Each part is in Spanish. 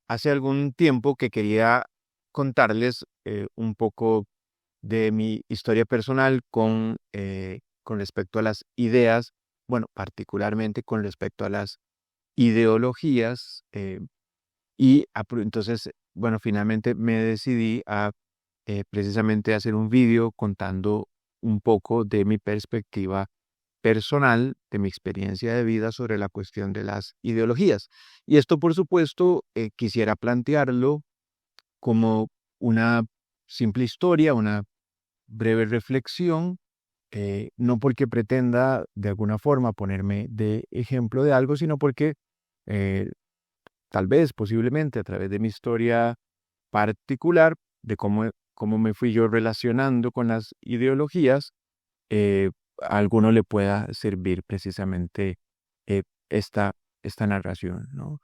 hace algún tiempo que quería contarles un poco de mi historia personal con respecto a las ideas, bueno, particularmente con respecto a las ideologías, entonces, bueno, finalmente me decidí a precisamente hacer un vídeo contando un poco de mi perspectiva personal, de mi experiencia de vida sobre la cuestión de las ideologías. Y esto, por supuesto, quisiera plantearlo como una simple historia, una breve reflexión, no porque pretenda de alguna forma ponerme de ejemplo de algo, sino porque eh, tal vez, posiblemente, a través de mi historia particular, de cómo me fui yo relacionando con las ideologías, a alguno le pueda servir precisamente eh, esta, esta narración, ¿no?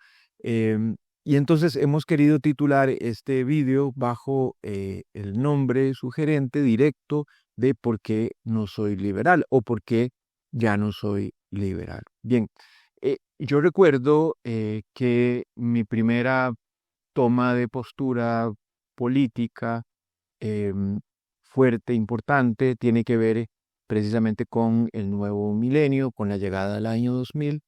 Y entonces hemos querido titular este vídeo bajo el nombre sugerente directo de por qué no soy liberal o por qué ya no soy liberal. Bien, yo recuerdo que mi primera toma de postura política em, fuerte, importante, tiene que ver precisamente con el nuevo milenio, con la llegada del año 2000,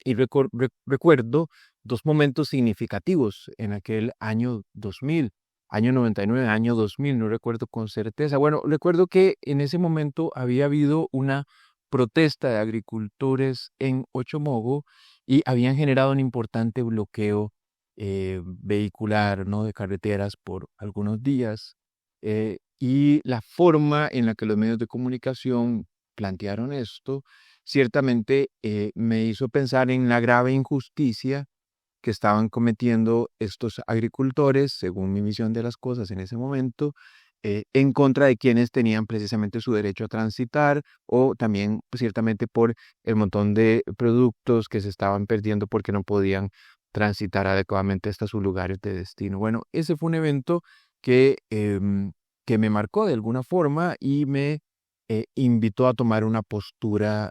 y recuerdo dos momentos significativos en aquel año 2000, año 99, año 2000, no recuerdo con certeza. Bueno, recuerdo que en ese momento había habido una protesta de agricultores en Ochomogo y habían generado un importante bloqueo vehicular, ¿no? De carreteras por algunos días. Y la forma en la que los medios de comunicación plantearon esto ciertamente me hizo pensar en la grave injusticia que estaban cometiendo estos agricultores, según mi visión de las cosas en ese momento, en contra de quienes tenían precisamente su derecho a transitar o también pues, ciertamente por el montón de productos que se estaban perdiendo porque no podían transitar adecuadamente hasta sus lugares de destino. Bueno, ese fue un evento que me marcó de alguna forma y me invitó a tomar una postura,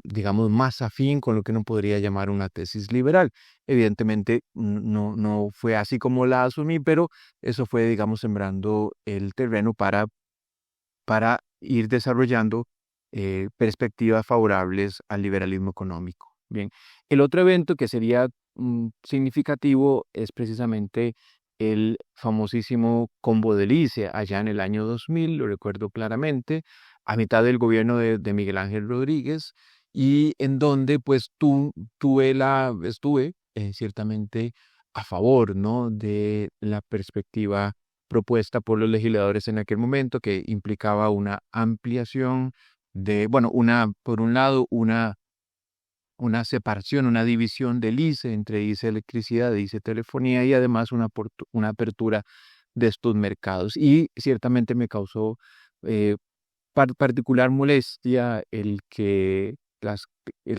digamos, más afín con lo que uno podría llamar una tesis liberal. Evidentemente, no fue así como la asumí, pero eso fue, digamos, sembrando el terreno para ir desarrollando perspectivas favorables al liberalismo económico. Bien, el otro evento que sería significativo es precisamente el famosísimo Combo de Lice, allá en el año 2000, lo recuerdo claramente, a mitad del gobierno de Miguel Ángel Rodríguez, y en donde pues estuve ciertamente a favor, ¿no? De la perspectiva propuesta por los legisladores en aquel momento, que implicaba una ampliación bueno, por un lado, una separación, una división del ICE entre ICE Electricidad e ICE Telefonía y además una apertura de estos mercados. Y ciertamente me causó eh, particular molestia el que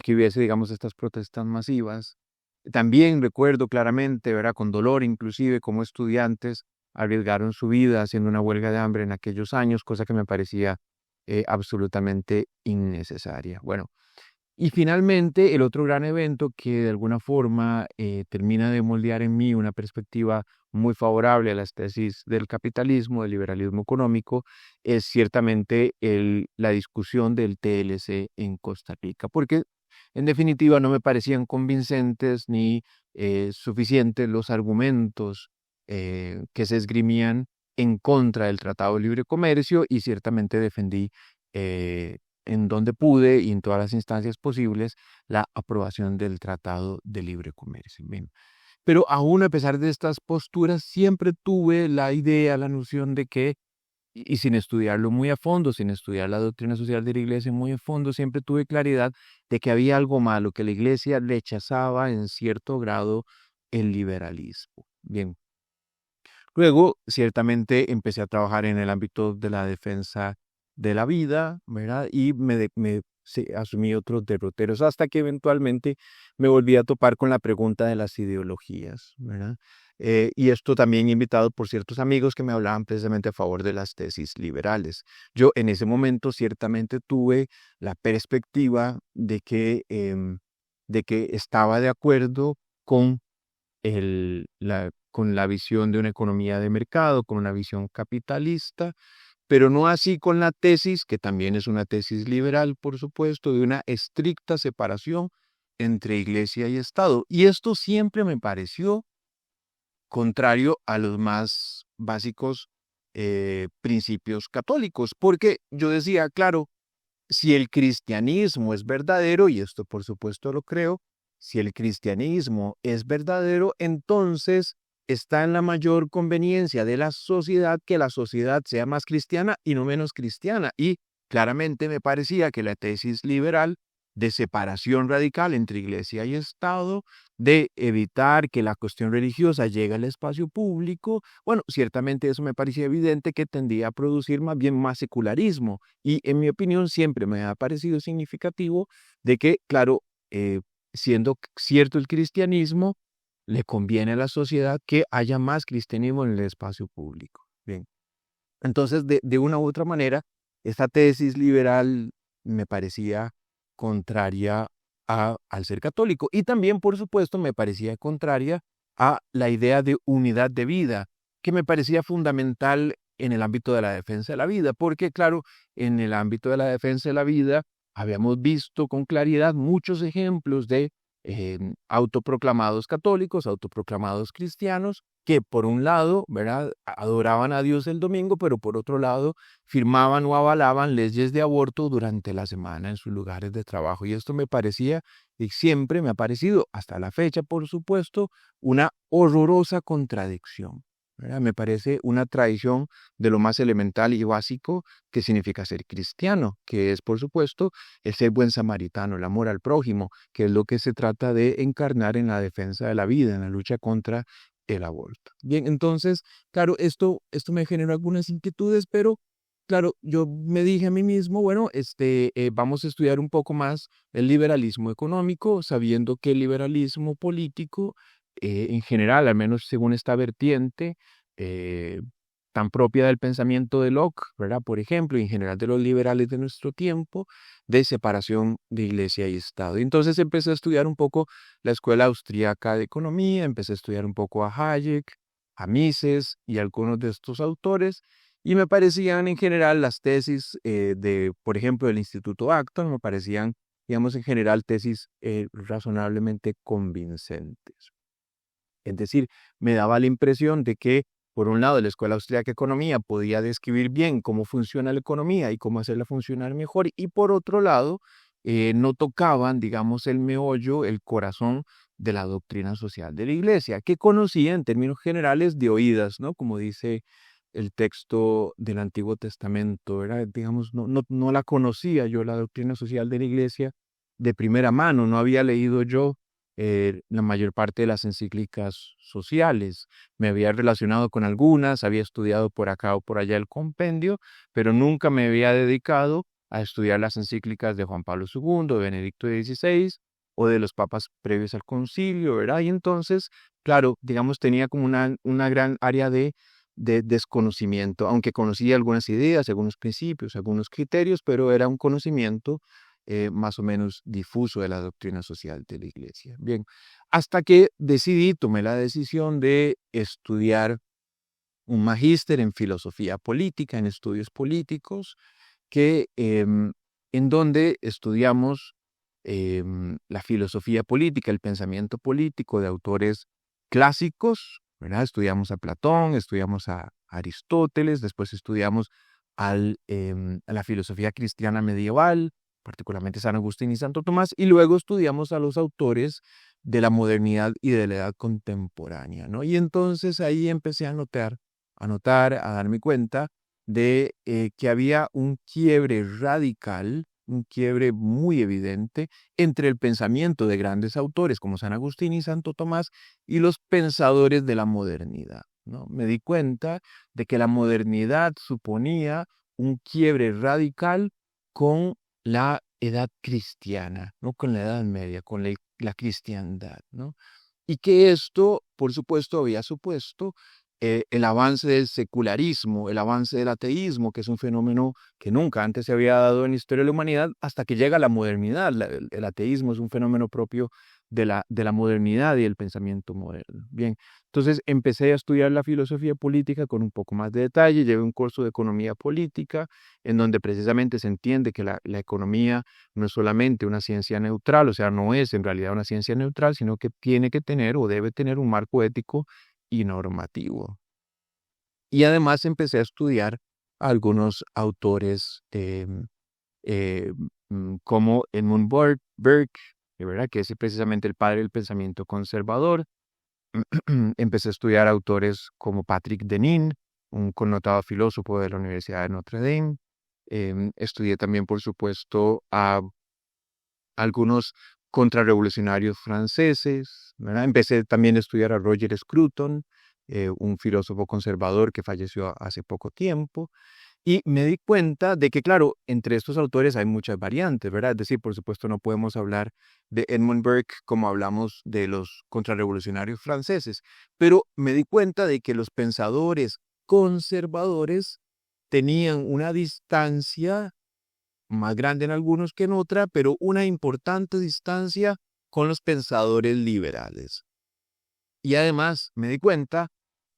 hubiese, digamos, estas protestas masivas. También recuerdo claramente, ¿verdad? Con dolor, inclusive, como estudiantes arriesgaron su vida haciendo una huelga de hambre en aquellos años, cosa que me parecía absolutamente innecesaria. Bueno, y finalmente, el otro gran evento que de alguna forma termina de moldear en mí una perspectiva muy favorable a las tesis del capitalismo, del liberalismo económico, es ciertamente la discusión del TLC en Costa Rica, porque en definitiva no me parecían convincentes ni suficientes los argumentos que se esgrimían en contra del Tratado de Libre Comercio y ciertamente defendí eh, en donde pude y en todas las instancias posibles la aprobación del Tratado de Libre Comercio. Bien. Pero aún a pesar de estas posturas, siempre tuve la idea, la noción de que, y sin estudiarlo muy a fondo, sin estudiar la doctrina social de la Iglesia muy a fondo, siempre tuve claridad de que había algo malo, que la Iglesia rechazaba en cierto grado el liberalismo. Bien, luego, ciertamente, empecé a trabajar en el ámbito de la defensa de la vida, ¿verdad? Y asumí otros derroteros hasta que eventualmente me volví a topar con la pregunta de las ideologías, ¿verdad? Y esto también invitado por ciertos amigos que me hablaban precisamente a favor de las tesis liberales. Yo en ese momento ciertamente tuve la perspectiva de que estaba de acuerdo con con la visión de una economía de mercado, con una visión capitalista, pero no así con la tesis, que también es una tesis liberal, por supuesto, de una estricta separación entre iglesia y Estado. Y esto siempre me pareció contrario a los más básicos principios católicos, porque yo decía, claro, si el cristianismo es verdadero, y esto por supuesto lo creo, si el cristianismo es verdadero, entonces está en la mayor conveniencia de la sociedad que la sociedad sea más cristiana y no menos cristiana. Y claramente me parecía que la tesis liberal de separación radical entre iglesia y Estado, de evitar que la cuestión religiosa llegue al espacio público, bueno, ciertamente eso me parecía evidente que tendía a producir más bien más secularismo. Y en mi opinión siempre me ha parecido significativo de que, claro, siendo cierto el cristianismo, le conviene a la sociedad que haya más cristianismo en el espacio público. Bien. Entonces, de una u otra manera, esta tesis liberal me parecía contraria al ser católico. Y también, por supuesto, me parecía contraria a la idea de unidad de vida, que me parecía fundamental en el ámbito de la defensa de la vida, porque claro, en el ámbito de la defensa de la vida habíamos visto con claridad muchos ejemplos de autoproclamados católicos, autoproclamados cristianos, que por un lado, ¿verdad?, adoraban a Dios el domingo, pero por otro lado, firmaban o avalaban leyes de aborto durante la semana en sus lugares de trabajo. Y esto me parecía, y siempre me ha parecido, hasta la fecha, por supuesto, una horrorosa contradicción, ¿verdad? Me parece una traición de lo más elemental y básico que significa ser cristiano, que es, por supuesto, el ser buen samaritano, el amor al prójimo, que es lo que se trata de encarnar en la defensa de la vida, en la lucha contra el aborto. Bien, entonces, claro, esto me generó algunas inquietudes, pero claro, yo me dije a mí mismo, bueno, vamos a estudiar un poco más el liberalismo económico, sabiendo que el liberalismo político, en general, al menos según esta vertiente, eh, tan propia del pensamiento de Locke, ¿verdad? Por ejemplo, y en general de los liberales de nuestro tiempo, de separación de iglesia y Estado. Y entonces empecé a estudiar un poco la Escuela Austríaca de Economía, empecé a estudiar un poco a Hayek, a Mises y algunos de estos autores, y me parecían en general las tesis por ejemplo, del Instituto Acton, me parecían, digamos, en general tesis razonablemente convincentes. Es decir, me daba la impresión de que, por un lado, la Escuela Austríaca de Economía podía describir bien cómo funciona la economía y cómo hacerla funcionar mejor, y por otro lado, no tocaban, digamos, el meollo, el corazón de la doctrina social de la Iglesia, que conocía en términos generales de oídas, ¿no? Como dice el texto del Antiguo Testamento, ¿verdad? Digamos, no la conocía yo, la doctrina social de la Iglesia, de primera mano, no había leído yo la mayor parte de las encíclicas sociales. Me había relacionado con algunas, había estudiado por acá o por allá el compendio, pero nunca me había dedicado a estudiar las encíclicas de Juan Pablo II, de Benedicto XVI o de los papas previos al concilio, ¿verdad? Y entonces, claro, digamos, tenía como una gran área de desconocimiento, aunque conocía algunas ideas, algunos principios, algunos criterios, pero era un conocimiento más o menos difuso de la doctrina social de la Iglesia. Bien, hasta que tomé la decisión de estudiar un magíster en filosofía política, en estudios políticos, en donde estudiamos la filosofía política, el pensamiento político de autores clásicos, ¿verdad? Estudiamos a Platón, estudiamos a Aristóteles, después estudiamos a la filosofía cristiana medieval, particularmente San Agustín y Santo Tomás, y luego estudiamos a los autores de la modernidad y de la edad contemporánea, ¿no? Y entonces ahí empecé a darme cuenta de que había un quiebre radical, un quiebre muy evidente entre el pensamiento de grandes autores como San Agustín y Santo Tomás y los pensadores de la modernidad, ¿no? Me di cuenta de que la modernidad suponía un quiebre radical con la edad cristiana, no con la Edad Media, con la cristiandad, ¿no? Y que esto, por supuesto, había supuesto el avance del secularismo, el avance del ateísmo, que es un fenómeno que nunca antes se había dado en la historia de la humanidad, hasta que llega la modernidad. El ateísmo es un fenómeno propio de la modernidad y del pensamiento moderno. Bien, entonces empecé a estudiar la filosofía política con un poco más de detalle, llevé un curso de economía política en donde precisamente se entiende que la economía no es solamente una ciencia neutral, o sea, no es en realidad una ciencia neutral, sino que tiene que tener o debe tener un marco ético y normativo. Y además empecé a estudiar a algunos autores eh, como Edmund Burke, ¿verdad? Que es precisamente el padre del pensamiento conservador. Empecé a estudiar autores como Patrick Deneen, un connotado filósofo de la Universidad de Notre Dame. Estudié también, por supuesto, a algunos contrarrevolucionarios franceses, ¿verdad? Empecé también a estudiar a Roger Scruton, un filósofo conservador que falleció hace poco tiempo. Y me di cuenta de que, claro, entre estos autores hay muchas variantes, ¿verdad? Es decir, por supuesto, no podemos hablar de Edmund Burke como hablamos de los contrarrevolucionarios franceses, pero me di cuenta de que los pensadores conservadores tenían una distancia más grande en algunos que en otra, pero una importante distancia con los pensadores liberales. Y además me di cuenta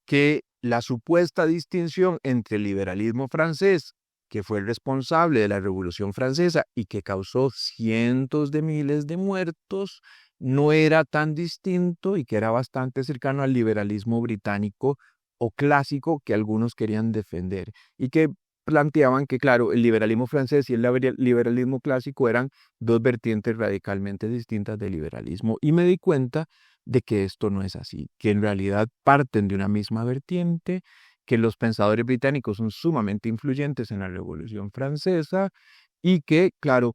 que la supuesta distinción entre el liberalismo francés, que fue el responsable de la Revolución Francesa y que causó cientos de miles de muertos, no era tan distinto y que era bastante cercano al liberalismo británico o clásico que algunos querían defender y que planteaban que, claro, el liberalismo francés y el liberalismo clásico eran dos vertientes radicalmente distintas del liberalismo. Y me di cuenta de que esto no es así, que en realidad parten de una misma vertiente, que los pensadores británicos son sumamente influyentes en la Revolución Francesa y que, claro,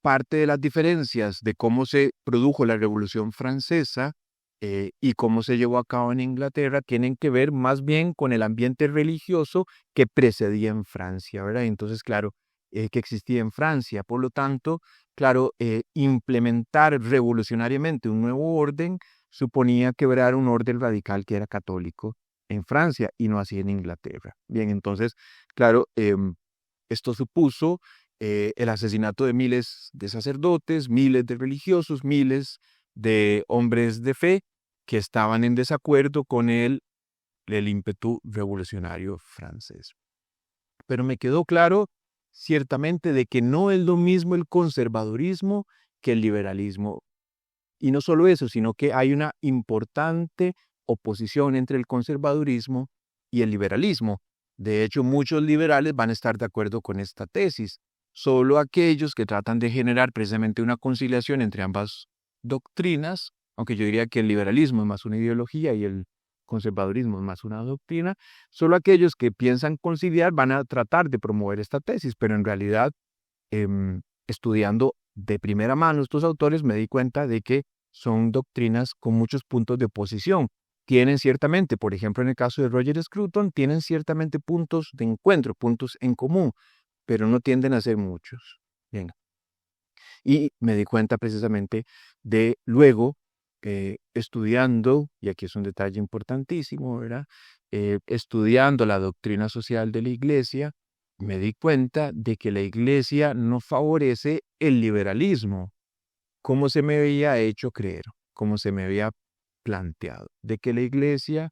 parte de las diferencias de cómo se produjo la Revolución Francesa y cómo se llevó a cabo en Inglaterra tienen que ver más bien con el ambiente religioso que precedía en Francia, ¿verdad? Entonces, claro, que existía en Francia. Por lo tanto, claro, implementar revolucionariamente un nuevo orden suponía quebrar un orden radical que era católico en Francia y no así en Inglaterra. Bien, entonces, claro, esto supuso el asesinato de miles de sacerdotes, miles de religiosos, miles de hombres de fe que estaban en desacuerdo con el ímpetu revolucionario francés. Pero me quedó claro, ciertamente, de que no es lo mismo el conservadurismo que el liberalismo. Y no solo eso, sino que hay una importante oposición entre el conservadurismo y el liberalismo. De hecho, muchos liberales van a estar de acuerdo con esta tesis. Solo aquellos que tratan de generar precisamente una conciliación entre ambas doctrinas, aunque yo diría que el liberalismo es más una ideología y el conservadurismo es más una doctrina, solo aquellos que piensan conciliar van a tratar de promover esta tesis, pero en realidad, estudiando de primera mano estos autores, me di cuenta de que son doctrinas con muchos puntos de oposición. Tienen ciertamente, por ejemplo, en el caso de Roger Scruton, tienen ciertamente puntos de encuentro, puntos en común, pero no tienden a ser muchos. Bien. Y me di cuenta precisamente de luego, estudiando, y aquí es un detalle importantísimo, ¿verdad? Estudiando la doctrina social de la Iglesia, me di cuenta de que la Iglesia no favorece el liberalismo, como se me había hecho creer, como se me había planteado, de que la Iglesia,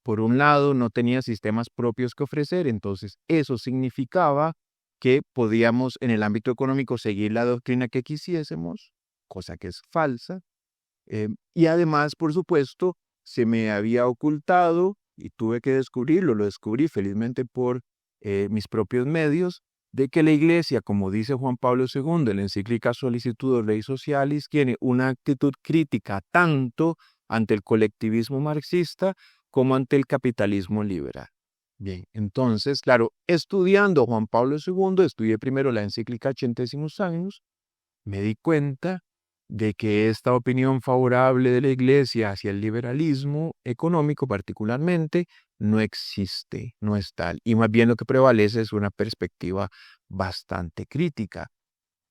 por un lado, no tenía sistemas propios que ofrecer, entonces eso significaba que podíamos en el ámbito económico seguir la doctrina que quisiésemos, cosa que es falsa, y además, por supuesto, se me había ocultado y tuve que descubrirlo, lo descubrí felizmente por mis propios medios, de que la Iglesia, como dice Juan Pablo II en la encíclica Solicitudo Rei Socialis, tiene una actitud crítica tanto ante el colectivismo marxista como ante el capitalismo liberal. Bien, entonces, claro, estudiando Juan Pablo II, estudié primero la encíclica Centesimus Annus, me di cuenta de que esta opinión favorable de la Iglesia hacia el liberalismo económico particularmente no existe, no es tal. Y más bien lo que prevalece es una perspectiva bastante crítica.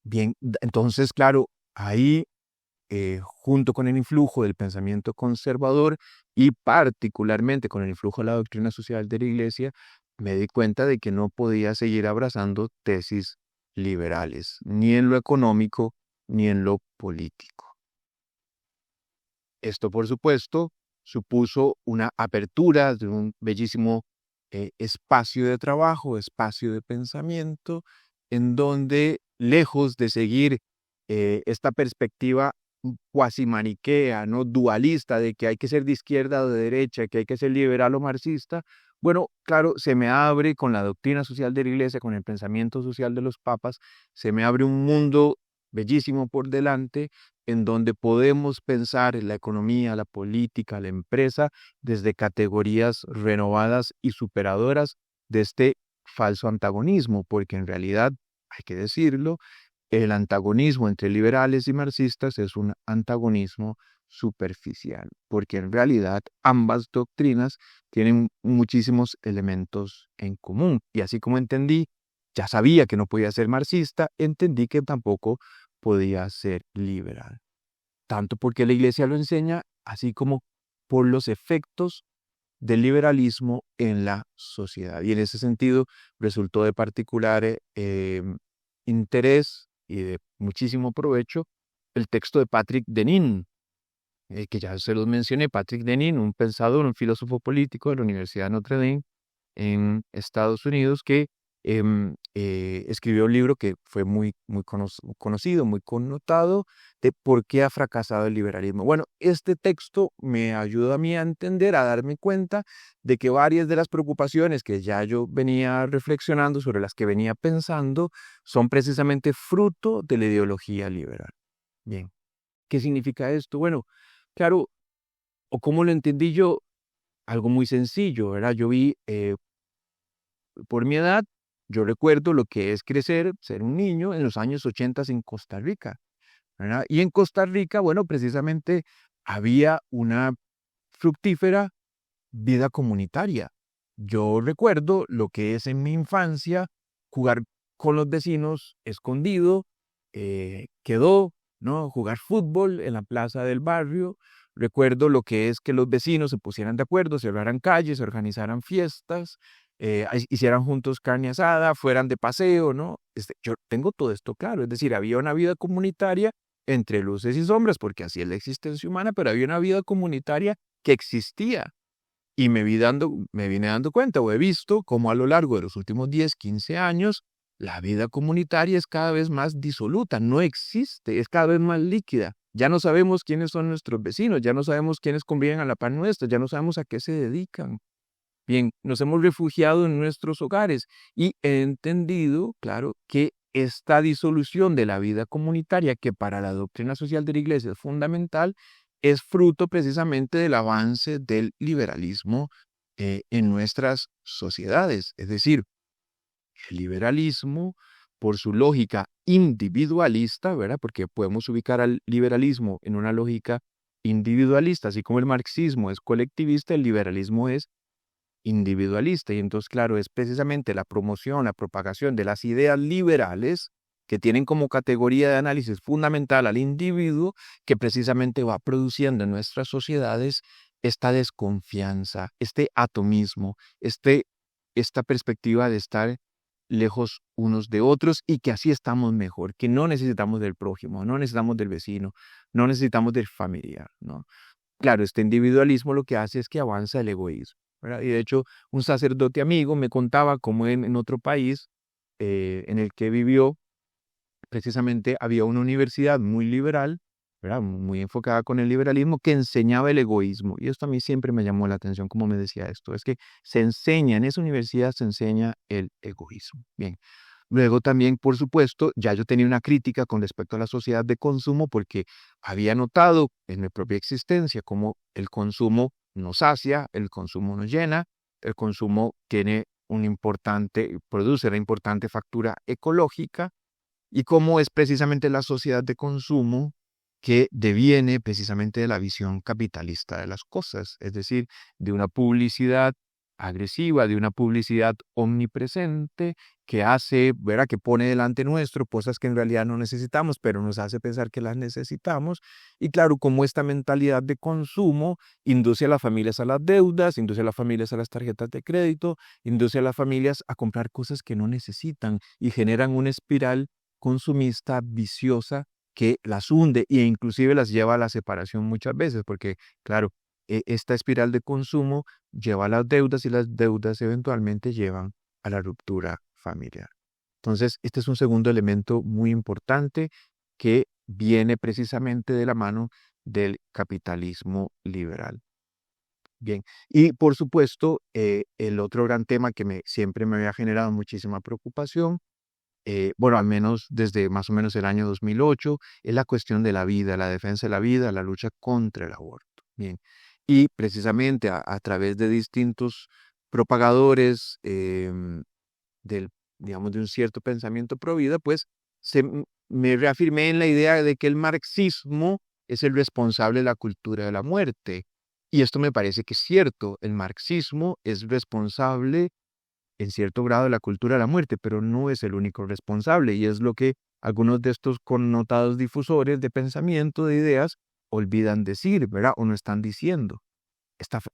Bien, entonces, claro, ahí, junto con el influjo del pensamiento conservador y particularmente con el influjo de la doctrina social de la Iglesia, me di cuenta de que no podía seguir abrazando tesis liberales, ni en lo económico, ni en lo político. Esto, por supuesto, supuso una apertura de un bellísimo espacio de trabajo, espacio de pensamiento, en donde, lejos de seguir esta perspectiva cuasi maniquea, ¿no? Dualista, de que hay que ser de izquierda o de derecha, que hay que ser liberal o marxista, bueno, claro, se me abre con la doctrina social de la Iglesia, con el pensamiento social de los papas, se me abre un mundo bellísimo por delante, en donde podemos pensar en la economía, la política, la empresa, desde categorías renovadas y superadoras de este falso antagonismo, porque en realidad, hay que decirlo, el antagonismo entre liberales y marxistas es un antagonismo superficial, porque en realidad ambas doctrinas tienen muchísimos elementos en común. Y así como entendí, ya sabía que no podía ser marxista, entendí que tampoco podía ser liberal. Tanto porque la Iglesia lo enseña, así como por los efectos del liberalismo en la sociedad. Y en ese sentido resultó de particular interés y de muchísimo provecho el texto de Patrick Deneen, que ya se los mencioné. Patrick Deneen, un pensador, un filósofo político de la Universidad de Notre Dame en Estados Unidos, que escribió un libro que fue muy conocido, muy connotado, de por qué ha fracasado el liberalismo. Bueno, este texto me ayuda a mí a entender, a darme cuenta de que varias de las preocupaciones que ya yo venía reflexionando, sobre las que venía pensando, son precisamente fruto de la ideología liberal. Bien, ¿qué significa esto? Bueno, claro, o cómo lo entendí yo, algo muy sencillo, ¿verdad? Yo vi, por mi edad, yo recuerdo lo que es crecer, ser un niño en los años 80 en Costa Rica, ¿verdad? Y en Costa Rica, bueno, precisamente había una fructífera vida comunitaria. Yo recuerdo lo que es en mi infancia jugar con los vecinos escondido, quedó, ¿no? Jugar fútbol en la plaza del barrio. Recuerdo lo que es que los vecinos se pusieran de acuerdo, cerraran calles, organizaran fiestas, hicieran juntos carne asada, fueran de paseo, ¿no? Yo tengo todo esto claro, es decir, había una vida comunitaria entre luces y sombras, porque así es la existencia humana, pero había una vida comunitaria que existía. Y me vine dando cuenta, o he visto cómo a lo largo de los últimos 10, 15 años, la vida comunitaria es cada vez más disoluta, no existe, es cada vez más líquida. Ya no sabemos quiénes son nuestros vecinos, ya no sabemos quiénes conviven a la par nuestra, ya no sabemos a qué se dedican. Bien, nos hemos refugiado en nuestros hogares y he entendido, claro, que esta disolución de la vida comunitaria, que para la doctrina social de la Iglesia es fundamental, es fruto precisamente del avance del liberalismo en nuestras sociedades. Es decir, el liberalismo, por su lógica individualista, ¿verdad? Porque podemos ubicar al liberalismo en una lógica individualista, así como el marxismo es colectivista, el liberalismo es individualista. Y entonces, claro, es precisamente la promoción, la propagación de las ideas liberales que tienen como categoría de análisis fundamental al individuo, que precisamente va produciendo en nuestras sociedades esta desconfianza, este atomismo, esta perspectiva de estar lejos unos de otros y que así estamos mejor, que no necesitamos del prójimo, no necesitamos del vecino, no necesitamos del familiar, ¿no? Claro, este individualismo lo que hace es que avanza el egoísmo, ¿verdad? Y de hecho, un sacerdote amigo me contaba cómo en otro país en el que vivió, precisamente había una universidad muy liberal, ¿verdad? Muy enfocada con el liberalismo, que enseñaba el egoísmo. Y esto a mí siempre me llamó la atención, como me decía esto, es que se enseña, en esa universidad se enseña el egoísmo. Bien. Luego también, por supuesto, ya yo tenía una crítica con respecto a la sociedad de consumo, porque había notado en mi propia existencia cómo el consumo nos sacia, el consumo nos llena, el consumo produce una importante factura ecológica, y cómo es precisamente la sociedad de consumo que deviene precisamente de la visión capitalista de las cosas, es decir, de una publicidad agresiva, de una publicidad omnipresente que hace, ¿verdad? Que pone delante nuestro cosas que en realidad no necesitamos, pero nos hace pensar que las necesitamos. Y claro, como esta mentalidad de consumo induce a las familias a las deudas, induce a las familias a las tarjetas de crédito, induce a las familias a comprar cosas que no necesitan y generan una espiral consumista viciosa que las hunde e inclusive las lleva a la separación muchas veces, porque claro, esta espiral de consumo lleva a las deudas y las deudas eventualmente llevan a la ruptura familiar. Entonces, este es un segundo elemento muy importante que viene precisamente de la mano del capitalismo liberal. Bien, y por supuesto, el otro gran tema que siempre me había generado muchísima preocupación, bueno, al menos desde más o menos el año 2008, es la cuestión de la vida, la defensa de la vida, la lucha contra el aborto. Bien, y precisamente a través de distintos propagadores del, digamos, de un cierto pensamiento pro vida, pues me reafirmé en la idea de que el marxismo es el responsable de la cultura de la muerte. Y esto me parece que es cierto, el marxismo es responsable en cierto grado de la cultura de la muerte, pero no es el único responsable, y es lo que algunos de estos connotados difusores de pensamiento, de ideas, olvidan decir, ¿verdad? O no están diciendo.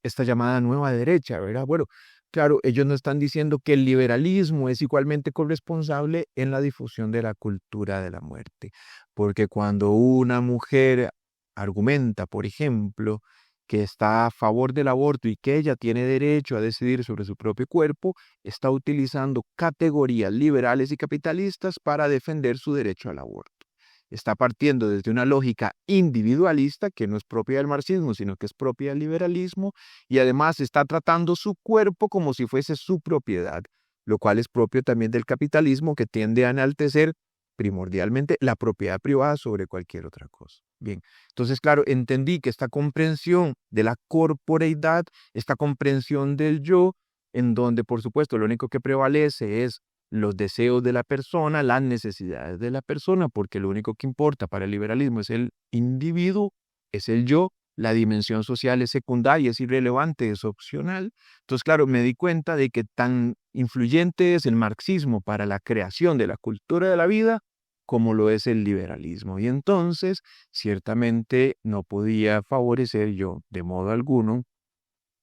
Esta llamada nueva derecha, ¿verdad? Bueno, claro, ellos no están diciendo que el liberalismo es igualmente corresponsable en la difusión de la cultura de la muerte, porque cuando una mujer argumenta, por ejemplo, que está a favor del aborto y que ella tiene derecho a decidir sobre su propio cuerpo, está utilizando categorías liberales y capitalistas para defender su derecho al aborto. Está partiendo desde una lógica individualista que no es propia del marxismo, sino que es propia del liberalismo, y además está tratando su cuerpo como si fuese su propiedad, lo cual es propio también del capitalismo, que tiende a enaltecer primordialmente la propiedad privada sobre cualquier otra cosa. Bien, entonces, claro, entendí que esta comprensión de la corporeidad, esta comprensión del yo, en donde, por supuesto, lo único que prevalece es los deseos de la persona, las necesidades de la persona, porque lo único que importa para el liberalismo es el individuo, es el yo, la dimensión social es secundaria, es irrelevante, es opcional. Entonces, claro, me di cuenta de que tan influyente es el marxismo para la creación de la cultura de la vida como lo es el liberalismo. Y entonces, ciertamente, no podía favorecer yo de modo alguno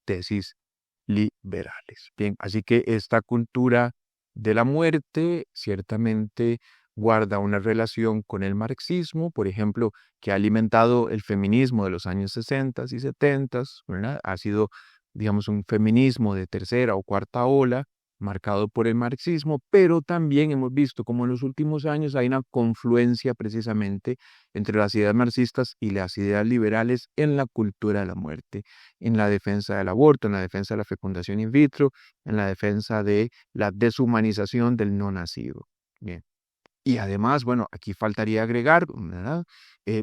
tesis liberales. Bien, así que esta cultura de la muerte ciertamente guarda una relación con el marxismo, por ejemplo, que ha alimentado el feminismo de los años 60 y 70, ¿verdad? Ha sido, digamos, un feminismo de tercera o cuarta ola, marcado por el marxismo, pero también hemos visto como en los últimos años hay una confluencia precisamente entre las ideas marxistas y las ideas liberales en la cultura de la muerte, en la defensa del aborto, en la defensa de la fecundación in vitro, en la defensa de la deshumanización del no nacido. Bien. Y además, bueno, aquí faltaría agregar, ¿verdad?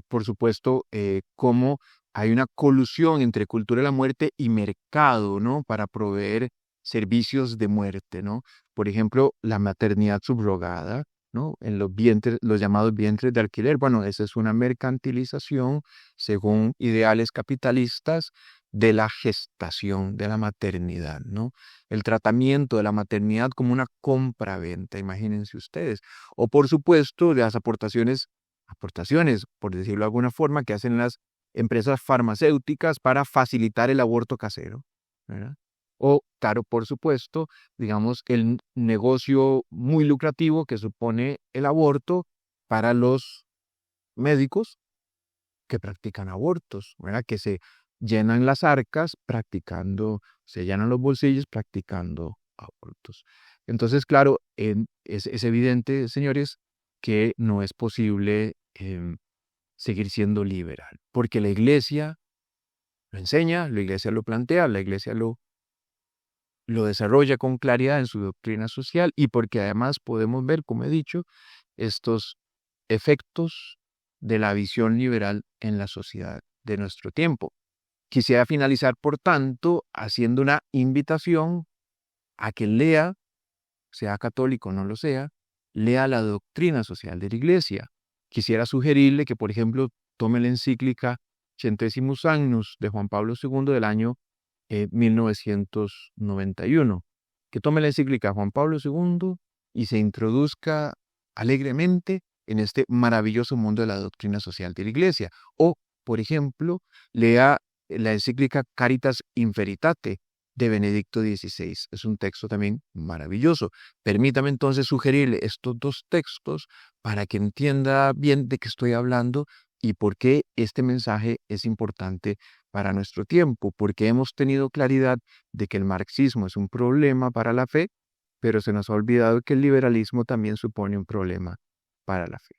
Por supuesto, cómo hay una colusión entre cultura de la muerte y mercado, ¿no? Para proveer servicios de muerte, ¿no? Por ejemplo, la maternidad subrogada, ¿no? En los vientres, los llamados vientres de alquiler. Bueno, esa es una mercantilización según ideales capitalistas de la gestación, de la maternidad, ¿no? El tratamiento de la maternidad como una compra-venta, imagínense ustedes. O por supuesto, las aportaciones, por decirlo de alguna forma, que hacen las empresas farmacéuticas para facilitar el aborto casero, ¿verdad? O, claro, por supuesto, digamos, el negocio muy lucrativo que supone el aborto para los médicos que practican abortos, ¿verdad? Que se llenan las arcas practicando, se llenan los bolsillos practicando abortos. Entonces, claro, es evidente, señores, que no es posible seguir siendo liberal, porque la iglesia lo enseña, la iglesia lo plantea, la iglesia lo desarrolla con claridad en su doctrina social, y porque además podemos ver, como he dicho, estos efectos de la visión liberal en la sociedad de nuestro tiempo. Quisiera finalizar, por tanto, haciendo una invitación a que lea, sea católico o no lo sea, lea la doctrina social de la Iglesia. Quisiera sugerirle que, por ejemplo, tome la encíclica Centesimus Annus de Juan Pablo II del año 1991. Que tome la encíclica Juan Pablo II y se introduzca alegremente en este maravilloso mundo de la doctrina social de la Iglesia. O, por ejemplo, lea la encíclica Caritas in Veritate de Benedicto XVI. Es un texto también maravilloso. Permítame entonces sugerirle estos dos textos para que entienda bien de qué estoy hablando y por qué este mensaje es importante para nuestro tiempo, porque hemos tenido claridad de que el marxismo es un problema para la fe, pero se nos ha olvidado que el liberalismo también supone un problema para la fe.